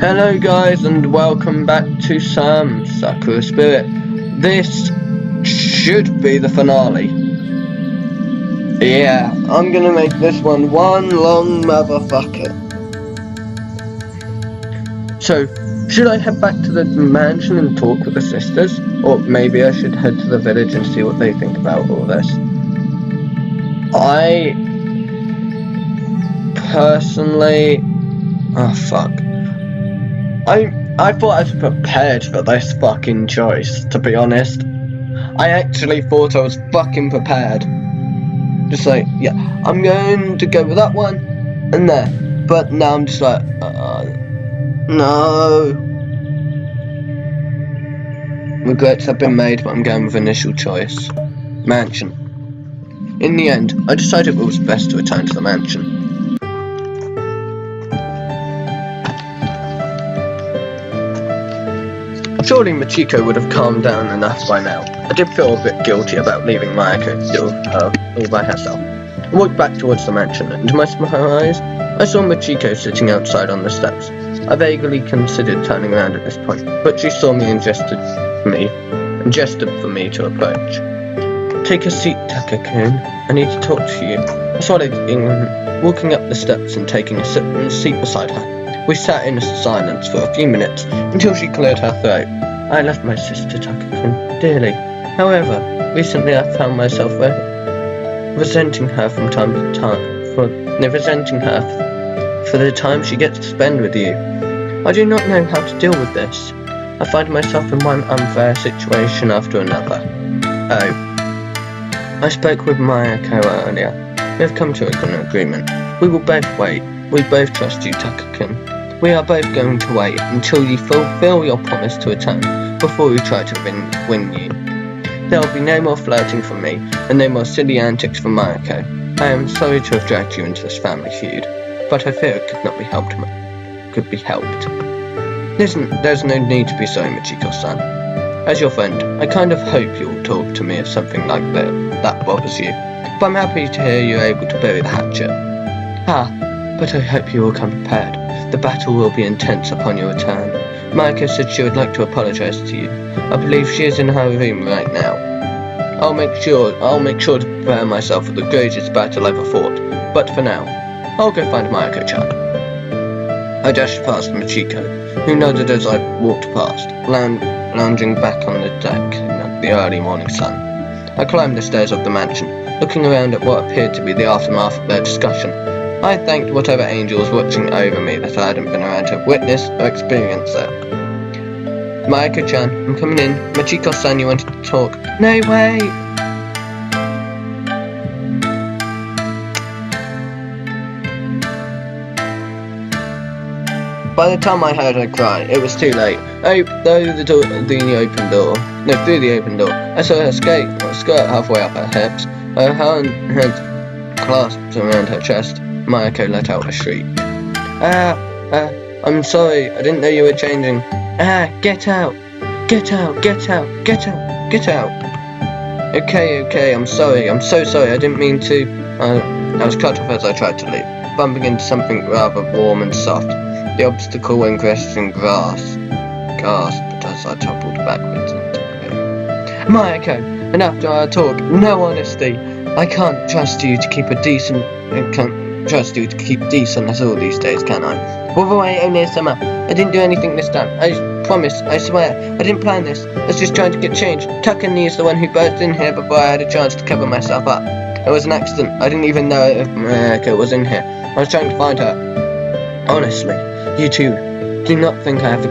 Hello guys, and welcome back to some Sakura Spirit. This should be the finale. Yeah, I'm gonna make this one long motherfucker. So, should I head back to the mansion and talk with the sisters? Or maybe I should head to the village and see what they think about all this? I personally... oh fuck. I thought I was prepared for this fucking choice, to be honest. I actually thought I was fucking prepared. Just like, yeah, I'm going to go with that one and there. But now I'm just like, no. Regrets have been made, but I'm going with initial choice. Mansion. In the end, I decided it was best to return to the mansion. Surely Machiko would have calmed down enough by now. I did feel a bit guilty about leaving Mayako all by herself. I walked back towards the mansion, and to my surprise, I saw Machiko sitting outside on the steps. I vaguely considered turning around at this point, but she saw me and gestured for me to approach. Take a seat, Taka-kun. I need to talk to you. I swallowed, walking up the steps and taking a seat beside her. We sat in silence for a few minutes until she cleared her throat. I love my sister Taka-kun dearly. However, recently I found myself resenting her from time to time for the time she gets to spend with you. I do not know how to deal with this. I find myself in one unfair situation after another. Oh. I spoke with Mayako earlier. We have come to an agreement. We will both wait. We both trust you, Taka-kun. We are both going to wait until you fulfill your promise to return before we try to win you. There will be no more flirting from me and no more silly antics from Mayako. I am sorry to have dragged you into this family feud, but I fear it could not be helped. There's no need to be sorry, Machiko-san. As your friend, I kind of hope you'll talk to me if something like that bothers you, but I'm happy to hear you're able to bury the hatchet. But I hope you will come prepared. The battle will be intense upon your return. Mayako said she would like to apologize to you. I believe she is in her room right now. I'll make sure to prepare myself for the greatest battle ever fought. But for now, I'll go find Mayako-chan. I dashed past Machiko, who nodded as I walked past, lounging back on the deck in the early morning sun. I climbed the stairs of the mansion, looking around at what appeared to be the aftermath of their discussion. I thanked whatever angel was watching over me that I hadn't been around to witness or experience it. Mayako-chan, I'm coming in. Machiko-san, you wanted to talk. No way! By the time I heard her cry, it was too late. Through the open door, I saw her skirt halfway up her hips, her hands clasped around her chest. Mayako let out a shriek. I'm sorry, I didn't know you were changing. Get out! Get out! Get out! Get out! Get out! Okay, I'm sorry, I'm so sorry, I didn't mean to. I was cut off as I tried to leave, bumping into something rather warm and soft. The obstacle engrossed in grass. Gasped as I toppled backwards into it. Mayako, and after our talk, no honesty. I can't trust you to keep decent as all these days, can I? Wolverine Onesama, I didn't do anything this time. I promise, I swear, I didn't plan this. I was just trying to get changed. Taka-ni is the one who burst in here before I had a chance to cover myself up. It was an accident. I didn't even know if Mayako was in here. I was trying to find her. Honestly, you two, do not think I have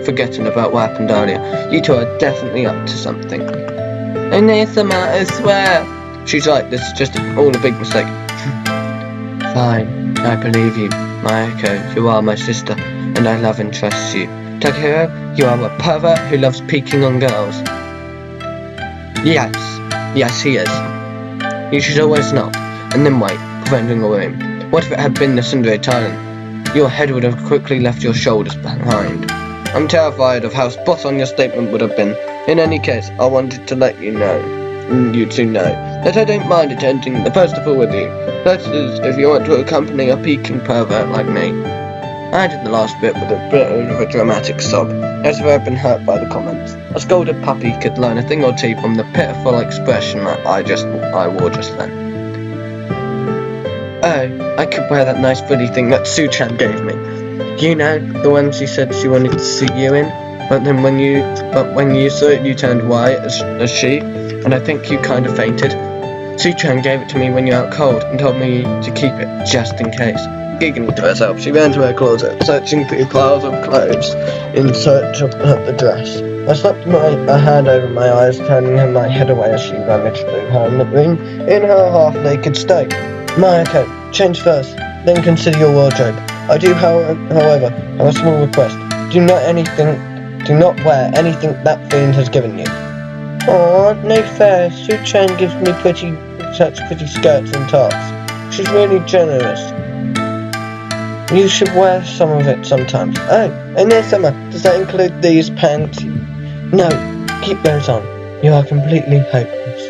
forgotten about what happened earlier. You two are definitely up to something. Onesama, I swear. She's right, this is just all a big mistake. Fine, I believe you. Mayako, you are my sister, and I love and trust you. Takahiro, you are a pervert who loves peeking on girls. Yes, he is. You should always knock, and then wait, preventing a room. What if it had been the Tsundere Thailand? Your head would have quickly left your shoulders behind. I'm terrified of how spot on your statement would have been. In any case, I wanted to let you two know that I don't mind attending the festival with you. That is, if you want to accompany a peeking pervert like me. I did the last bit with a bit of a dramatic sob, as if I had been hurt by the comments. A scolded puppy could learn a thing or two from the pitiful expression that I wore just then. Oh, I could wear that nice frilly thing that Su-chan gave me. You know, the one she said she wanted to see you in? But when you saw it, you turned white as she, and I think you kind of fainted. Su-chan gave it to me when you were out cold and told me to keep it, just in case. Giggling to herself, she ran to her closet, searching through piles of clothes in search of the dress. I slapped a hand over my eyes, turning my head away as she rummaged through her room in her half-naked state. Mayako, change first, then consider your wardrobe. I do, however, have a small request. Do not wear anything that fiend has given you. Aw, no fair. Su-chan gives me such pretty skirts and tops. She's really generous. You should wear some of it sometimes. Oh, and this summer, does that include these pants? No, keep those on. You are completely hopeless.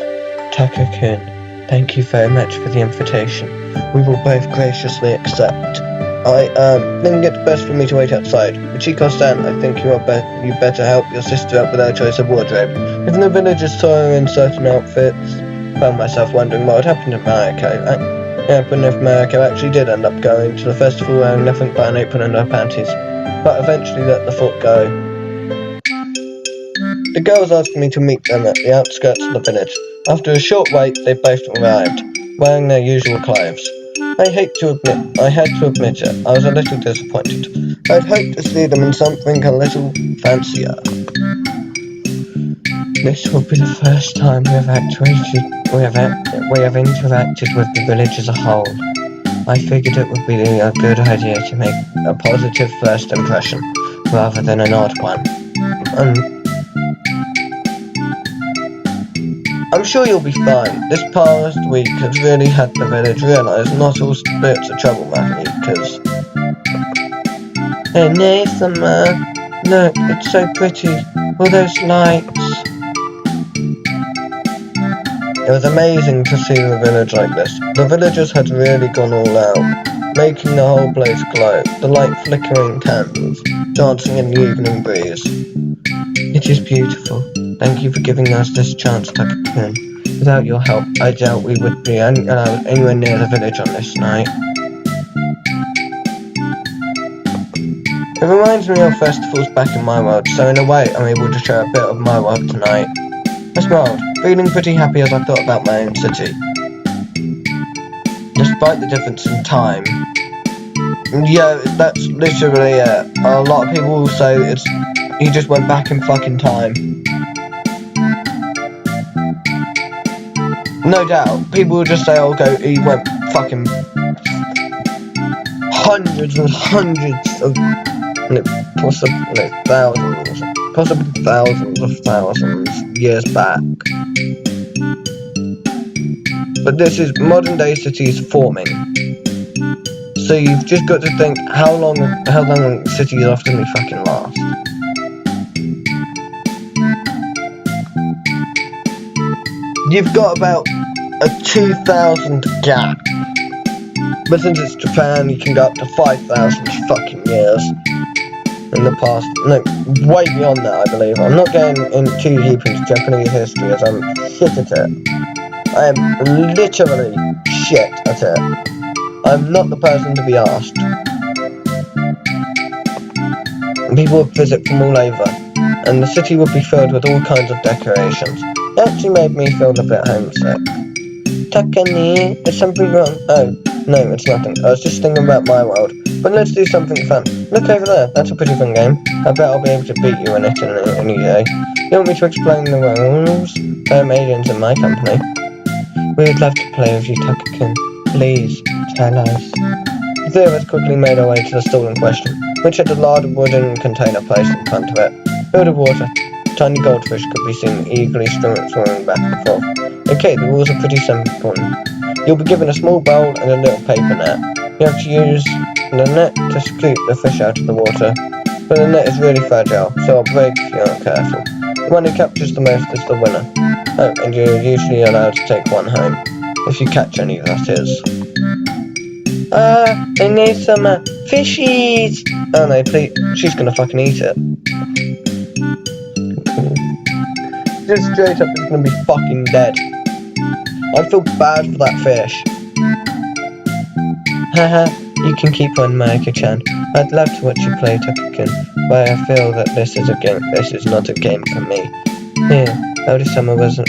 Taka-kun, thank you very much for the invitation. We will both graciously accept. I think it's best for me to wait outside. Michiko-san, I think you better help your sister out with her choice of wardrobe. Even the villagers saw her in certain outfits. Found myself wondering what had happened to Mayako. But if Mayako actually did end up going to the festival wearing nothing but an apron and her panties, but eventually let the thought go. The girls asked me to meet them at the outskirts of the village. After a short wait, they both arrived, wearing their usual clothes. I had to admit it, I was a little disappointed. I'd hoped to see them in something a little fancier. This will be the first time we have interacted with the village as a whole. I figured it would be a good idea to make a positive first impression, rather than an odd one. I'm sure you'll be fine. This past week has really had the village realise not all spirits are troublemakers. Hey, Nathan, look, it's so pretty. All those lights. It was amazing to see the village like this. The villagers had really gone all out, making the whole place glow, the light flickering candles, dancing in the evening breeze. It is beautiful. Thank you for giving us this chance, Taka-kun. Without your help, I doubt we would be allowed anywhere near the village on this night. It reminds me of festivals back in my world, so in a way I'm able to share a bit of my world tonight. I smiled, feeling pretty happy as I thought about my own city. Despite the difference in time. Yeah, that's literally it. A lot of people will say he just went back in fucking time. No doubt, people will just say, he went fucking hundreds and hundreds of, possibly thousands of thousands years back. But this is modern day cities forming. So you've just got to think how long cities often fucking last. You've got about a 2,000 gap. But since it's Japan, you can go up to 5,000 fucking years. In the past, no, way beyond that, I believe. I'm not going in too deep into Japanese history as I'm shit at it. I am literally shit at it. I'm not the person to be asked. People would visit from all over, and the city would be filled with all kinds of decorations. It actually made me feel a bit homesick. Takani, is something wrong? Oh, no, it's nothing. I was just thinking about my world. But let's do something fun. Look over there, that's a pretty fun game. I bet I'll be able to beat you in it any day. You want me to explain the rules? Aliens in my company. We would love to play with you, Taka-kun. Please, tell us. The three of us quickly made our way to the stall in question, which had a large wooden container placed in front of it. Filled with water, tiny goldfish could be seen eagerly swimming back and forth. Okay, the rules are pretty simple. You'll be given a small bowl and a little paper net. You have to use the net to scoop the fish out of the water, but the net is really fragile, so it'll break if you're not careful. The one who captures the most is the winner. Oh, and you're usually allowed to take one home, if you catch any, that is. I need some fishies. Oh no, please, she's gonna fucking eat it. Just straight up, it's gonna be fucking dead. I feel bad for that fish. Haha, you can keep on, Maiko-chan. I'd love to watch you play, Takukin, but I feel that this is not a game for me. Here, Elder-sama was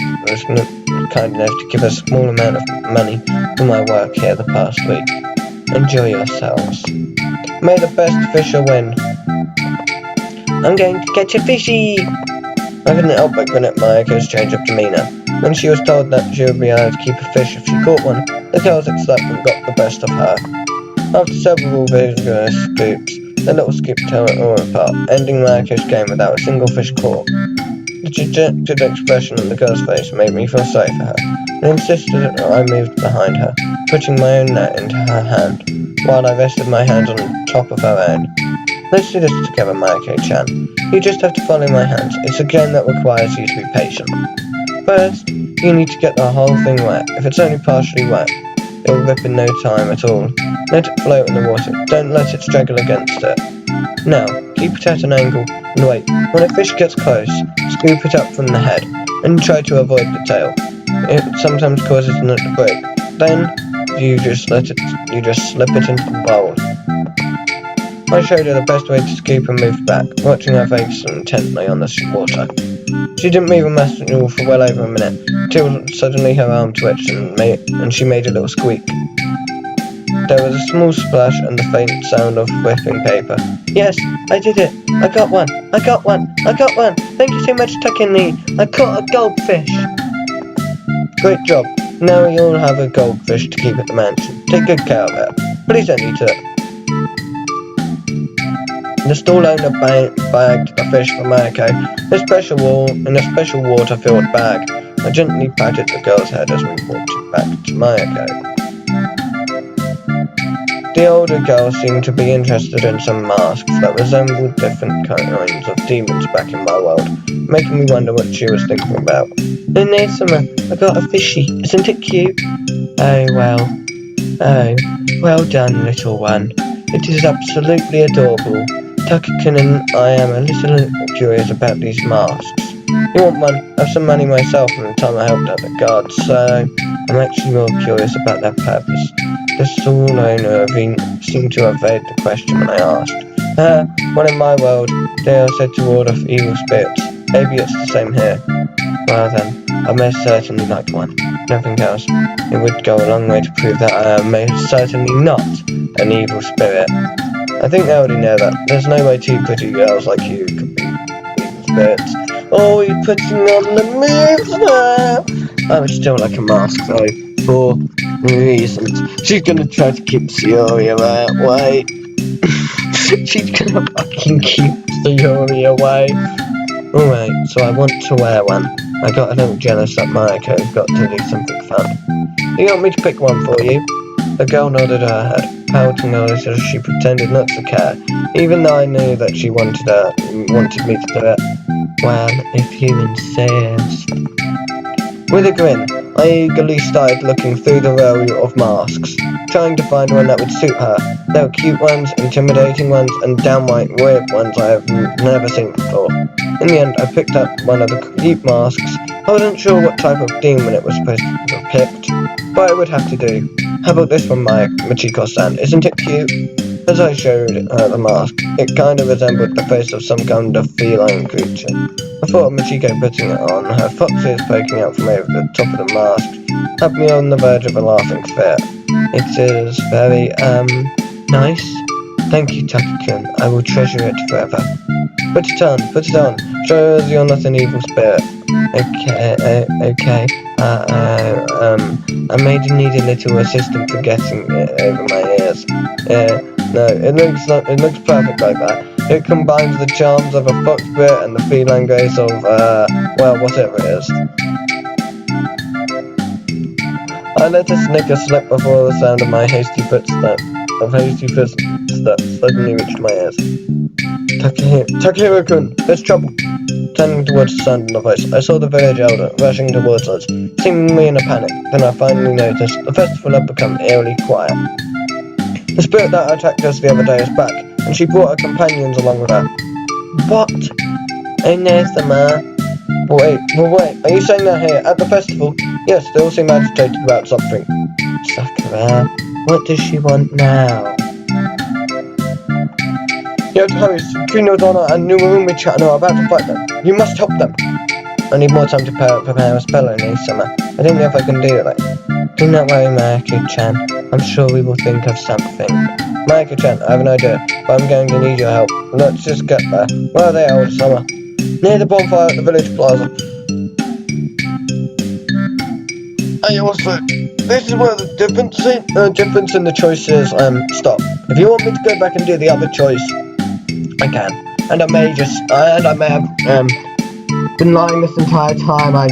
kind enough to give a small amount of money for my work here the past week. Enjoy yourselves. May the best fisher win. I'm going to catch a fishy! I couldn't help but grin at Maiko's change of demeanour. When she was told that she would be allowed to keep a fish if she caught one, the girl's excitement got the best of her. After several vigorous scoops, the little scoop tore it all apart, ending Maiko's game without a single fish caught. The dejected expression on the girl's face made me feel sorry for her, and insisted that I moved behind her, putting my own net into her hand, while I rested my hands on top of her own. Let's do this together, Maiko-chan. You just have to follow my hands. It's a game that requires you to be patient. First, you need to get the whole thing wet. If it's only partially wet, it'll rip in no time at all. Let it float in the water. Don't let it struggle against it. Now, keep it at an angle and wait. When a fish gets close, scoop it up from the head and try to avoid the tail. It sometimes causes the nut to break. Then, you just slip it into the bowl. I showed her the best way to scoop and move back, watching her face intently on the water. She didn't move a muscle for well over a minute, till suddenly her arm twitched and she made a little squeak. There was a small splash and the faint sound of whipping paper. Yes, I did it! I got one! I got one! I got one! Thank you so much, Takini! I caught a goldfish! Great job! Now you'll have a goldfish to keep at the mansion. Take good care of it. Please don't eat it. The stall owner bagged a fish for Maiko in a special water-filled bag. I gently patted the girl's head as we walked back to Maiko. The older girl seemed to be interested in some masks that resembled different kinds of demons back in my world, making me wonder what she was thinking about. And there's I got a fishy. Isn't it cute? Oh, well done, little one. It is absolutely adorable. Takukin and I am a little curious about these masks. You want one? I have some money myself from the time I helped out the guards, so I'm actually more curious about their purpose. The stall owner seemed to evade the question when I asked. Well, in my world, they are said to ward off evil spirits. Maybe it's the same here. Well then, I most certainly like one. Nothing else. It would go a long way to prove that I am most certainly not an evil spirit. I think they already know that. There's no way two pretty girls like you could be evil spirits. Oh, you're putting on the moves now! I would still like a mask though, for reasons. She's gonna try to keep Sayori away. She's gonna fucking keep Sayori away. Alright, so I want to wear one. I got a little jealous that Maiko got to do something fun. You want me to pick one for you? The girl nodded her head, pouting a little as she pretended not to care, even though I knew that she wanted me to do it. Well, if you insist. With a grin, I eagerly started looking through the row of masks, trying to find one that would suit her. There were cute ones, intimidating ones, and downright weird ones I have never seen before. In the end, I picked up one of the cute masks. I wasn't sure what type of demon it was supposed to have picked, but it would have to do. How about this one, Machiko-san? Isn't it cute? As I showed her the mask, it kind of resembled the face of some kind of feline creature. I thought of Machiko putting it on, her fox ears poking out from over the top of the mask, had me on the verge of a laughing fit. It is very, nice. Thank you, Takukin. I will treasure it forever. Put it on. Show us you're not an evil spirit. Okay. I may need a little assistance for getting it over my ears. No, it looks perfect like that. It combines the charms of a fox spirit and the feline grace of, well, whatever it is. I let a snicker slip before the sound of hasty footsteps suddenly reached my ears. Takahiro-kun, there's trouble. Turning towards the sound of the voice, I saw the village elder rushing towards us, seemingly in a panic. Then I finally noticed the festival had become eerily quiet. The spirit that attacked us the other day is back, and she brought her companions along with her. What? Anathema? Wait, are you saying they're here at the festival? Yes, they all seem agitated about something. Sakura, what does she want now? You have to hurry. Kunodonna and Numurumi-chan are about to fight them. You must help them. I need more time to prepare a spell in summer. I don't know if I can do it. Do not worry, Mayako-chan. I'm sure we will think of something. Mayako-chan, I have an idea, but I'm going to need your help. Let's just get there. Where are they, old summer? Near the bonfire at the village plaza. Hey, also, this is where the difference in the choice is, stop. If you want me to go back and do the other choice, I can. And I may have, been lying this entire time. I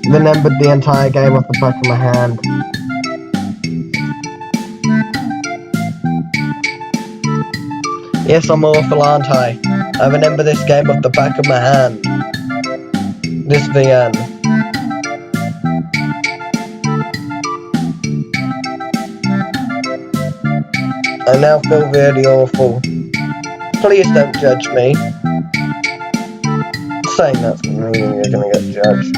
remembered the entire game off the back of my hand. Yes, I'm awful, aren't I? I remember this game off the back of my hand. This VN. I now feel really awful. Please don't judge me. Saying that's meaning you're gonna get judged.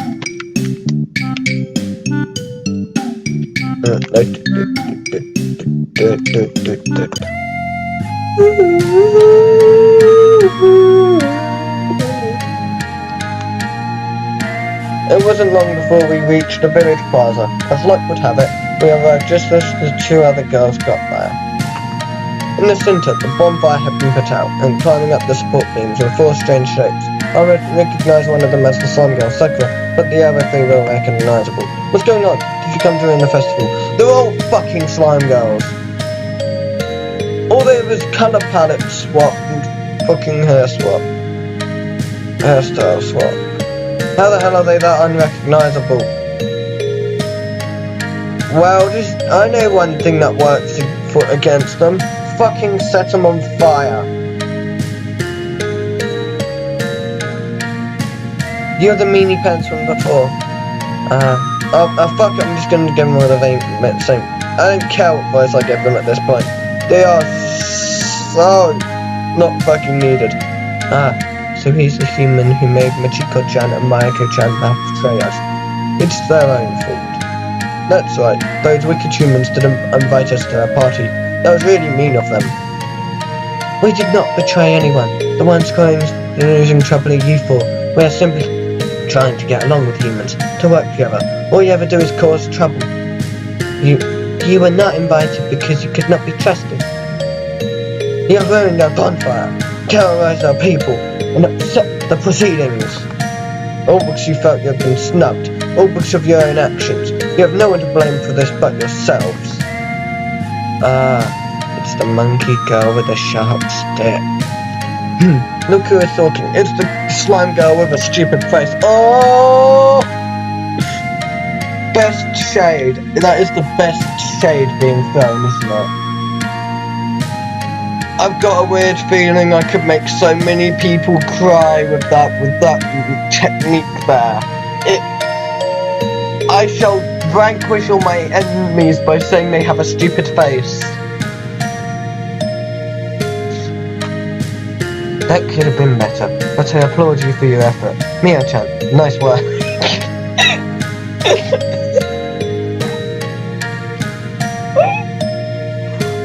It wasn't long before we reached the village plaza. As luck would have it, we arrived just as the two other girls got there. In the centre, the bonfire had been put out, and climbing up the support beams were four strange shapes. I recognised one of them as the slime girl, Sakura, but the other three were recognisable. What's going on? Did you come during the festival? They're all fucking slime girls. All there was colour palette swap and fucking hairstyle swap. How the hell are they that unrecognisable? Well, I know one thing that works against them. Fucking set them on fire. You're the meanie pants from before. Fuck it, I'm just gonna give them all the same. I don't care what voice I give them at this point. They are so not fucking needed. So he's the human who made Machiko-chan and Mayako-chan betray us. It's their own fault. That's right, those wicked humans didn't invite us to their party. That was really mean of them. We did not betray anyone. The ones causing trouble are you four. We are simply trying to get along with humans, to work together. All you ever do is cause trouble. You were not invited because you could not be trusted. You have ruined our bonfire, terrorized our people, and upset the proceedings. All because you felt you had been snubbed, all because of your own actions. You have no one to blame for this but yourselves. It's the monkey girl with the sharp stick. Look who is talking. It's the slime girl with a stupid face. Oh! Best shade. That is the best shade being thrown, isn't it? I've got a weird feeling I could make so many people cry with that technique there. I shall vanquish all my enemies by saying they have a stupid face. That could have been better, but I applaud you for your effort. Mio-chan, nice work.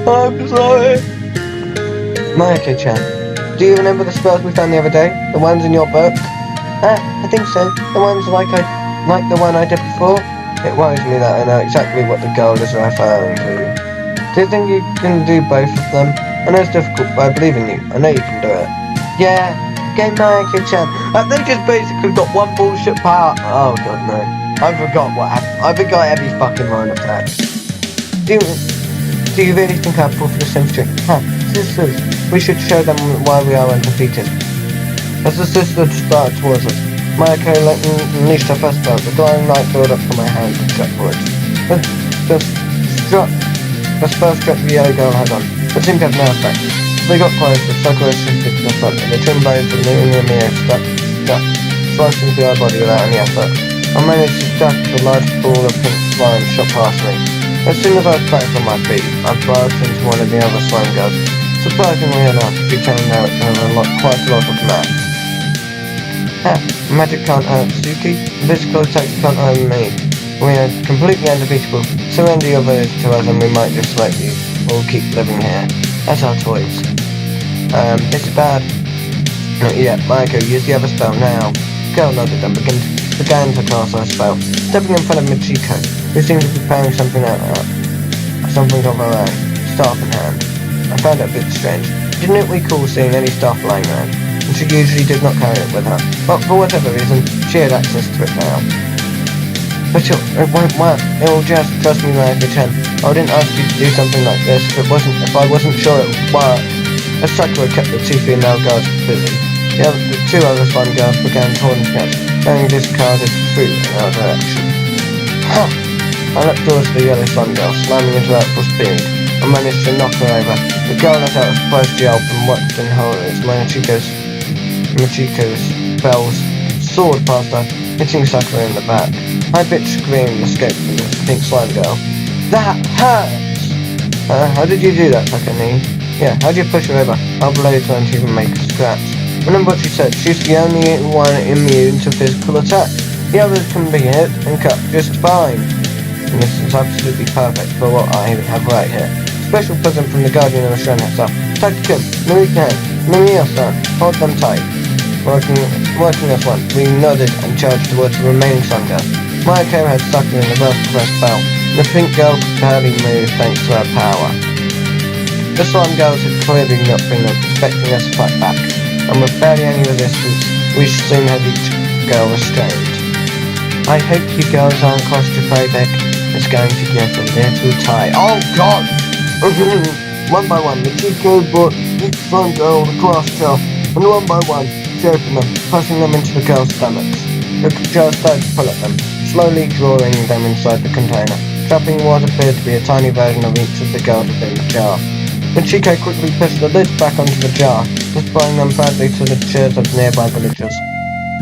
I'm sorry. Mayako-chan, do you remember the spells we found the other day? The ones in your book? I think so. The ones like the one I did before? It worries me that I know exactly what the girl is referring to. Do you think you can do both of them? I know it's difficult, but I believe in you. I know you can do it. Yeah, game Mayako-chan. They just basically got one bullshit power. Oh god, no. I forgot what happened. I forgot every fucking line of text. Do you really think I'll pull for the same trick? Sisters, we should show them why we are undefeated. As the sisters started towards us, Mayako unleashed her first spell. The glowing light filled up from my hand and struck forward. The spell struck the yellow girl head on, but seemed to have no effect. They got closer, Sakura shifted to the front, and the twin blades of the Mio struck, slicing through our body without any effort. I managed to duck the large ball of pink slime shot past me. As soon as I was back on my feet, I burst into one of the other slime girls. Surprisingly enough, she turned out to have quite a lot of math. Magic can't hurt Suki. Physical attacks can't hurt me. We are completely undefeatable. Surrender your village to us and we might just let you all keep living here as our toys. This is bad. Not yet. Maiko, use the other spell now. Girl nodded and began to cast her spell, stepping in front of Michiko, who seemed to be preparing something of her own, staff in hand. I found it a bit strange. Didn't it recall seeing any staff lying around, and she usually did not carry it with her, but for whatever reason, she had access to it now. But it won't work. It will just, trust me, Maiko-chan. I didn't ask you to do something like this if I wasn't sure it would work. As Sakura kept the two female guards busy, the two other slime girls began taunting us, throwing discarded fruit in our direction. Ha! I leapt towards the yellow slime girl, slamming into her at full speed. I managed to knock her over. The girl let out a surprised yelp and watched in horror as Michiko's spells soared past her, hitting Sakura in the back. High-pitched scream escaped from the pink slime girl. That hurts! How did you do that, Takane? Yeah, how'd you push her over? Our blades won't even make a scratch. Remember what she said, she's the only one immune to physical attacks. The others can be hit and cut just fine. And this is absolutely perfect for what I have right here. Special present from the Guardian of the Shrine herself. Takakun, Maria-san, hold them tight. Working as one, we nodded and charged towards the remaining slime girls. Maiko had Sakura in the first spell. The pink girl could barely move thanks to her power. The slime girls had clearly not been expecting us to fight back, and with barely any resistance, we soon had each girl restrained. I hope you girls aren't claustrophobic. It's going to get a little tight. Oh god! One by one, Michiko brought each slime girl the glass jar, and one by one, she opened them, pressing them into the girls' stomachs. The jar started to pull at them, slowly drawing them inside the container, trapping what appeared to be a tiny version of each of the girls within the jar. Michiko quickly pushed the lid back onto the jar, displaying them badly to the cheers of nearby villagers.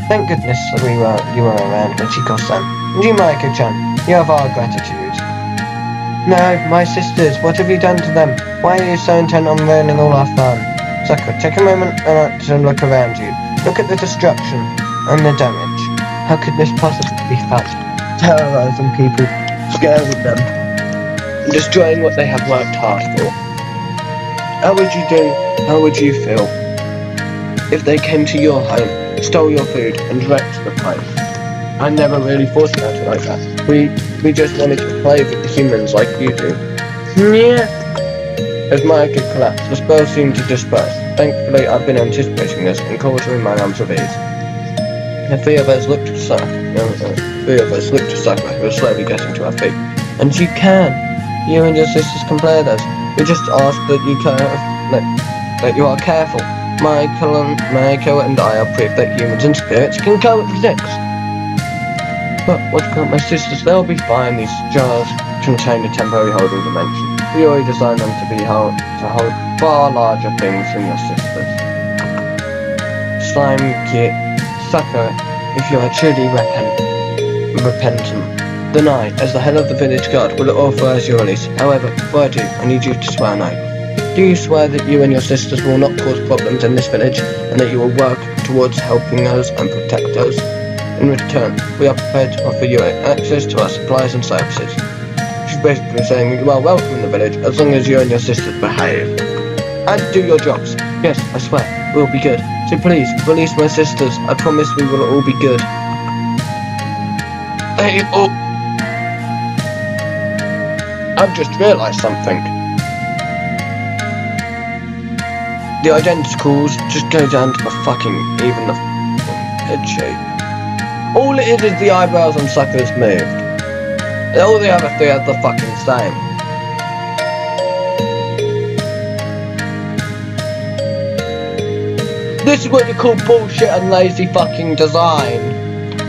Thank goodness you were around, Michiko-san. And you, Maiko-chan, you have our gratitude. No, my sisters, what have you done to them? Why are you so intent on ruining all our fun? Sakura, take a moment to look around you. Look at the destruction and the damage. How could this possibly be fun? Terrorizing people, scaring them, and destroying what they have worked hard for. How would you feel if they came to your home, stole your food, and wrecked the place? I never really thought about it like that. We just wanted to play with the humans like you do. Yeah. As Maiko collapsed, the spell seemed to disperse. Thankfully, I've been anticipating this and called her in my arms with ease. The three of us looked to Sakura, who was slowly getting to her feet. And you can. You and your sisters can play with us. We just ask that you are careful. Maiko and I are proof that humans and spirits can coexist. But what about my sisters? They'll be fine. These jars contain a temporary holding dimension. We already designed them to hold far larger things than your sisters. Slime Kit, Sakura, if you are truly repentant, then I, as the head of the village guard, will authorize your release. However, before I do, I need you to swear an oath. Do you swear that you and your sisters will not cause problems in this village, and that you will work towards helping us and protect us? In return, we are prepared to offer you access to our supplies and services. She's basically saying you are welcome in the village as long as you and your sisters behave. And do your jobs. Yes, I swear, we'll be good. So please, release my sisters. I promise we will all be good. Hey, oh! I've just realised something. The identicals just go down to the even the head shape. All it is the eyebrows on Sakura's moved. And all the other three are the fucking same. This is what you call bullshit and lazy fucking design.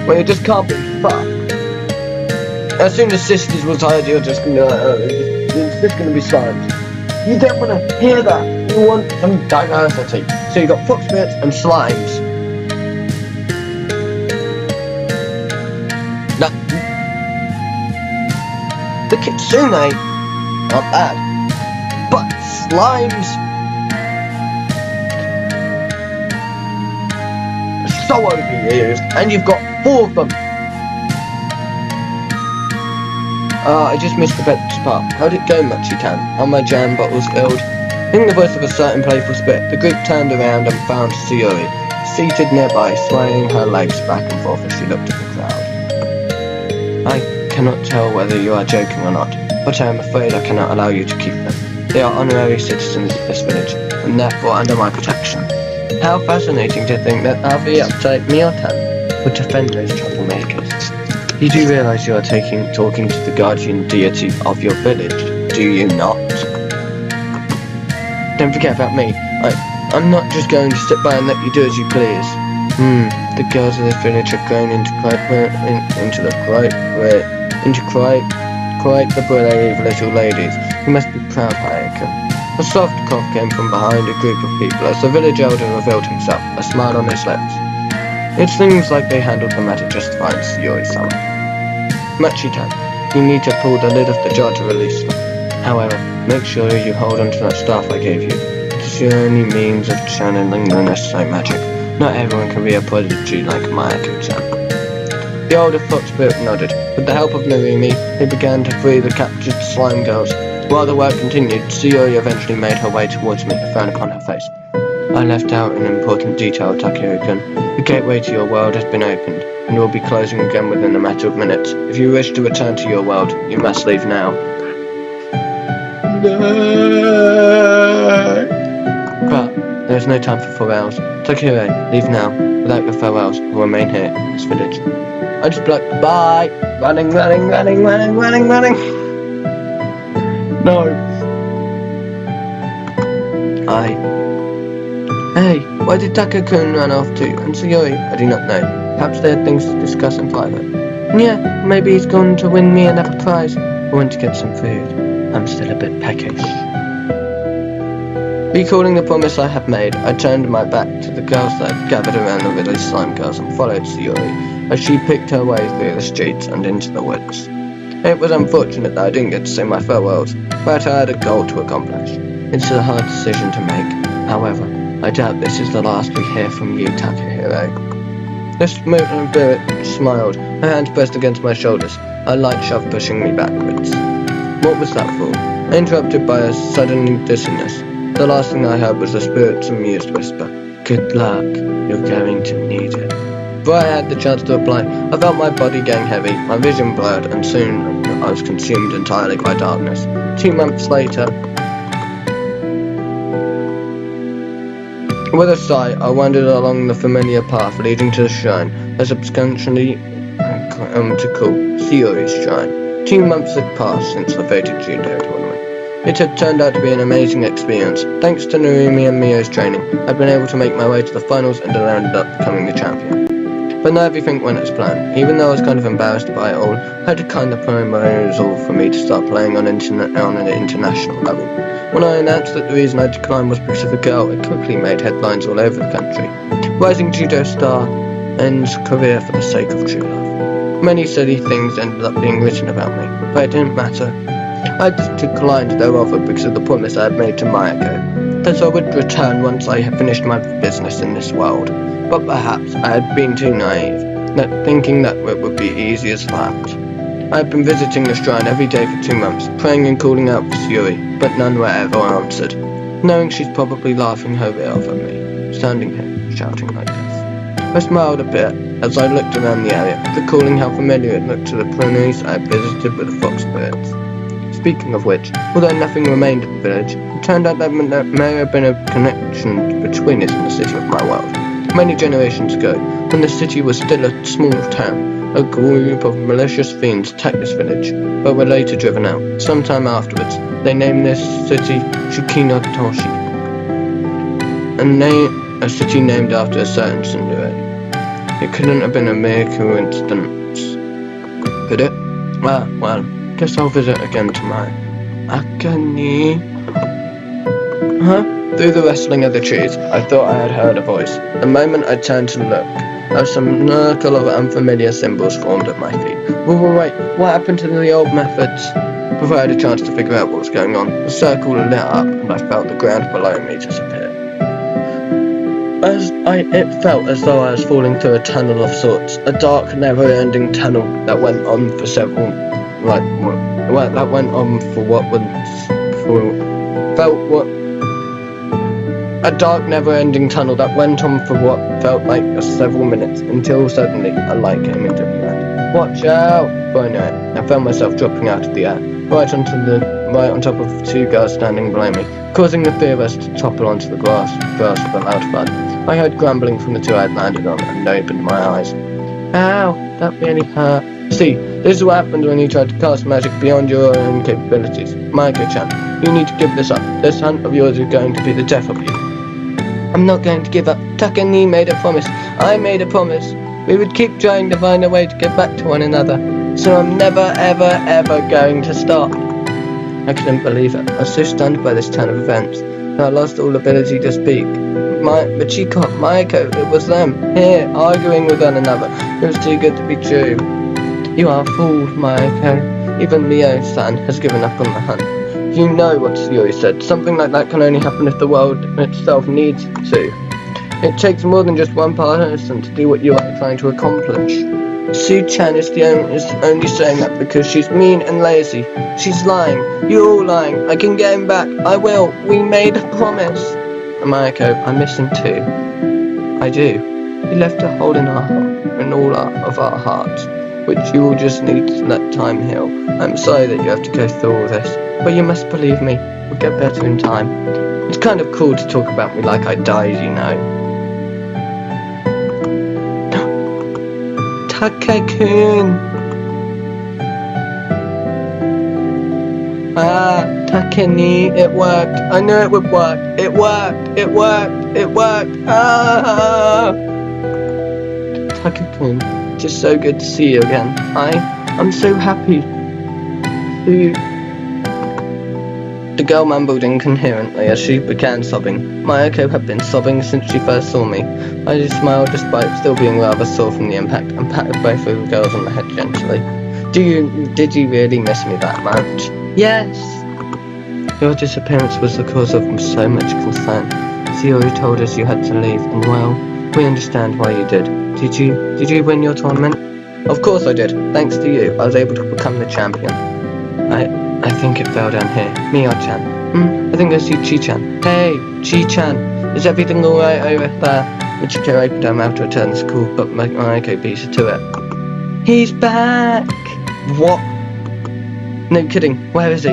Where you just can't be fucked. As soon as sisters was hired, you're just gonna it's just gonna be slimes. You don't wanna hear that. You want some diversity. So you got fox spirits and slimes. The kitsune aren't bad, but slimes are so overused, and you've got 4 of them. I just missed the best part. How'd it go, Machi-tan? Are my jam bottles filled? Hearing the voice of a certain playful spirit, the group turned around and found Sayori seated nearby, swaying her legs back and forth as she looked at the crowd. I cannot tell whether you are joking or not, but I am afraid I cannot allow you to keep them. They are honorary citizens of this village, and therefore under my protection. How fascinating to think that Avi uptight Miotan would defend those troublemakers. You do realize you are talking to the guardian deity of your village, do you not? Don't forget about me. I'm not just going to sit by and let you do as you please. The girls of this village have grown into quite the brave little ladies. You must be proud, Hayaka. A soft cough came from behind a group of people as the village elder revealed himself, a smile on his lips. It seems like they handled the matter just fine, Sayori-sama. Machi-tan, you need to pull the lid off the jar to release them. However, make sure you hold onto that staff I gave you. It is your only means of channeling the necessary magic. Not everyone can be a prodigy like Mayako-chan. The older fox spirit nodded. With the help of Narumi, they began to free the captured slime girls. While the work continued, Sayori eventually made her way towards me, a frown upon her face. I left out an important detail, Takehiro-kun. The gateway to your world has been opened, and will be closing again within a matter of minutes. If you wish to return to your world, you must leave now. But there is no time for farewells. Takehiro, leave now. Without your farewells, I will remain here in this village. I just blocked bye. Running. No. Hey, why did Taka-kun run off too? And Sayori? I do not know. Perhaps they had things to discuss in private. Yeah, maybe he's gone to win me another prize. I want to get some food. I'm still a bit peckish. Recalling the promise I had made, I turned my back to the girls that had gathered around the village slime girls and followed Sayori as she picked her way through the streets and into the woods. It was unfortunate that I didn't get to say my farewells, but I had a goal to accomplish. It's a hard decision to make. However, I doubt this is the last we hear from you, Takehiro. The spirit smiled, her hands pressed against my shoulders, a light shove pushing me backwards. What was that for? Interrupted by a sudden dizziness. The last thing I heard was the spirit's amused whisper, "Good luck, you're going to need it." Before I had the chance to reply, I felt my body getting heavy, my vision blurred, and soon I was consumed entirely by darkness. 2 months later, with a sigh, I wandered along the familiar path leading to the shrine, as obscurely to call Sayori's shrine. 2 months had passed since the fated judo tournament. It had turned out to be an amazing experience. Thanks to Narumi and Mio's training, I'd been able to make my way to the finals and ended up becoming the champion. But not everything went as planned. Even though I was kind of embarrassed by it all, I had a kind of primary resolve for me to start playing on an international level. When I announced that the reason I declined was because of a girl, it quickly made headlines all over the country. Rising judo star ends career for the sake of true love. Many silly things ended up being written about me, but it didn't matter. I declined their offer because of the promise I had made to Mayako, that I would return once I had finished my business in this world. But perhaps I had been too naive, thinking that it would be easy as that. I had been visiting the shrine every day for 2 months, praying and calling out for Sayori, but none were ever answered. Knowing she's probably laughing her ear off at me, standing here, shouting like this. I smiled a bit as I looked around the area, recalling how familiar it looked to the place I had visited with the fox spirits. Speaking of which, although nothing remained of the village, it turned out that there may have been a connection between it and the city of my world. Many generations ago, when the city was still a small town, a group of malicious fiends attacked this village, but were later driven out. Sometime afterwards, they named this city Shikinotoshi, a city named after a certain tsundere. It couldn't have been a mere coincidence, could it? Ah, well, guess I'll visit again tomorrow. Akane? Huh? Through the rustling of the trees, I thought I had heard a voice. The moment I turned to look, a circle of unfamiliar symbols formed at my feet. Wait, what happened to the old methods? Before I had a chance to figure out what was going on, the circle lit up and I felt the ground below me disappear. It felt as though I was falling through a tunnel of sorts, a dark, never-ending tunnel that went on for several, that went on for what was, a dark, never-ending tunnel that went on for what felt like several minutes, until suddenly a light came into view. Watch out! Before I knew it, I found myself dropping out of the air, right on top of two girls standing below me, causing the three of us to topple onto the grass with a loud thud. I heard grumbling from the two I had landed on and opened my eyes. Ow, that really hurt. See, this is what happens when you try to cast magic beyond your own capabilities. Maiko-chan, you need to give this up. This hunt of yours is going to be the death of you. I'm not going to give up. Takani made a promise. I made a promise. We would keep trying to find a way to get back to one another. So I'm never, ever, ever going to stop. I couldn't believe it. I was so stunned by this turn of events that I lost all ability to speak. Machiko, Maiko, it was them, here, arguing with one another. It was too good to be true. You are a fool, Maiko. Even Leo-san has given up on the hunt. You know what Suyori said. Something like that can only happen if the world itself needs to. It takes more than just one person to do what you are trying to accomplish. Su-chan is only saying that because she's mean and lazy. She's lying. You're all lying. I can get him back. I will. We made a promise. Maiko, I miss him too. I do. He left a hole in all of our hearts, which you will just need to let time heal. I'm sorry that you have to go through all this, but you must believe me. We'll get better in time. It's kind of cool to talk about me like I died, you know. Take-kun! Takeni, it worked. I knew it would work. It worked. It worked. It worked. Take-kun, just so good to see you again. I'm so happy. The girl mumbled incoherently as she began sobbing. Mayako had been sobbing since she first saw me. I just smiled despite still being rather sore from the impact and patted both of the girls on the head gently. Did you really miss me that much? Yes. Your disappearance was the cause of so much concern. Suyori told us you had to leave, and well, we understand why you did. Did you win your tournament? Of course I did. Thanks to you, I was able to become the champion. I think it fell down here. Mio-chan. I think I see Chi-chan. Hey, Chi-chan. Is everything alright over there? Michiko opened her mouth to return the call, but Maiko beat her to it. He's back! What? No kidding. Where is he?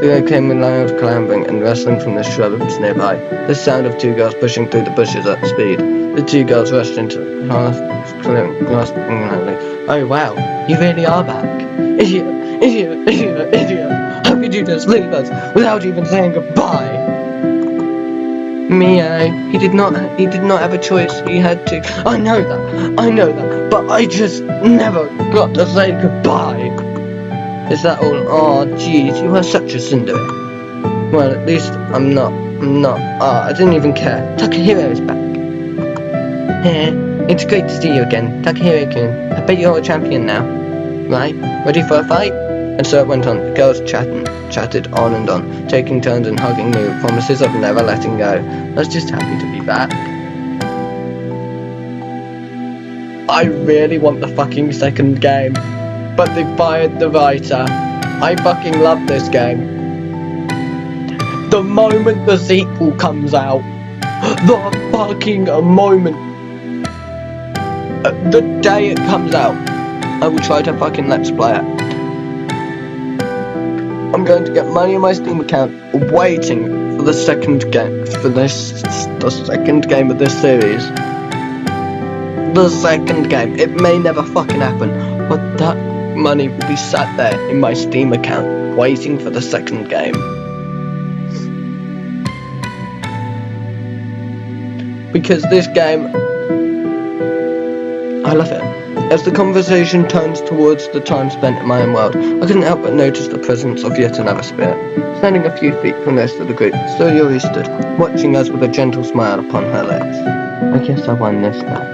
Leo came with loud clambering and rustling from the shrubs nearby. The sound of two girls pushing through the bushes at speed. The two girls rushed into the clasping loudly. Oh wow, you really are back. Idiot. How could you just leave us without even saying goodbye? Mio, he did not have a choice, he had to. I know that, but I just never got to say goodbye. Is that all? Oh jeez, you are such a tsundere. Well, at least I'm not. I didn't even care. Takahiro is back. Hey, it's great to see you again, Takahiro-kun. I bet you're a champion now. Right, ready for a fight? And so it went on. The girls chatted on and on, taking turns and hugging me with promises of never letting go. I was just happy to be back. I really want the fucking second game, but they fired the writer. I fucking love this game. The moment the sequel comes out, the fucking moment, the day it comes out, I will try to fucking let's play it. I'm going to get money in my Steam account, waiting for the second game, the second game of this series. The second game. It may never fucking happen, but that money will be sat there in my Steam account, waiting for the second game. Because this game, I love it. As the conversation turns towards the time spent in my own world, I couldn't help but notice the presence of yet another spirit. Standing a few feet from the rest of the group, Suyori stood, watching us with a gentle smile upon her lips. I guess I won this time.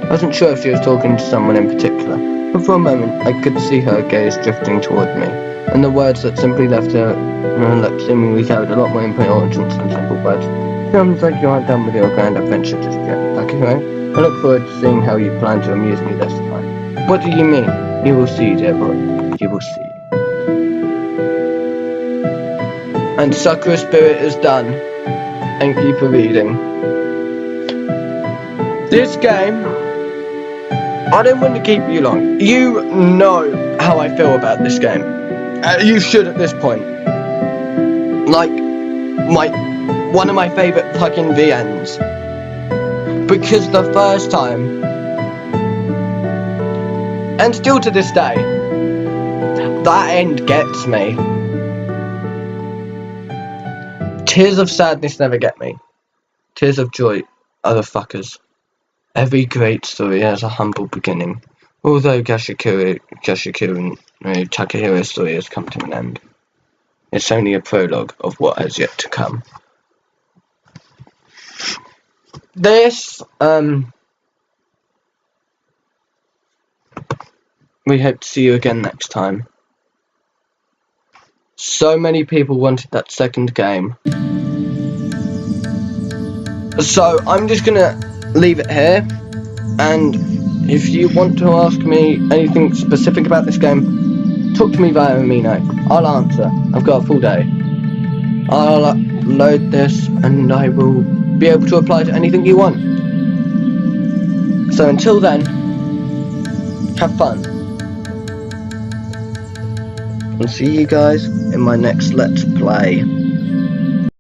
I wasn't sure if she was talking to someone in particular, But for a moment, I could see her gaze drifting toward me, and the words that simply left her lips seemingly carried a lot more importance than simple words. Sounds like you aren't done with your grand adventure just yet, Takahiro. I look forward to seeing how you plan to amuse me this time. What do you mean? You will see, dear boy. You will see. And Sakura Spirit is done. Thank you for reading. This game, I don't want to keep you long. You know how I feel about this game. You should at this point. Like, one of my favourite fucking VNs. Because the first time, and still to this day, that end gets me. Tears of sadness never get me. Tears of joy are the fuckers. Every great story has a humble beginning. Although Gashikuru and Takehiro's story has come to an end, it's only a prologue of what has yet to come. This, we hope to see you again next time. So many people wanted that second game. So I'm just gonna leave it here, and if you want to ask me anything specific about this game, talk to me via Amino. I'll answer. I've got a full day. I'll upload this and I will be able to reply to anything you want. So until then, have fun. I'll see you guys in my next Let's Play.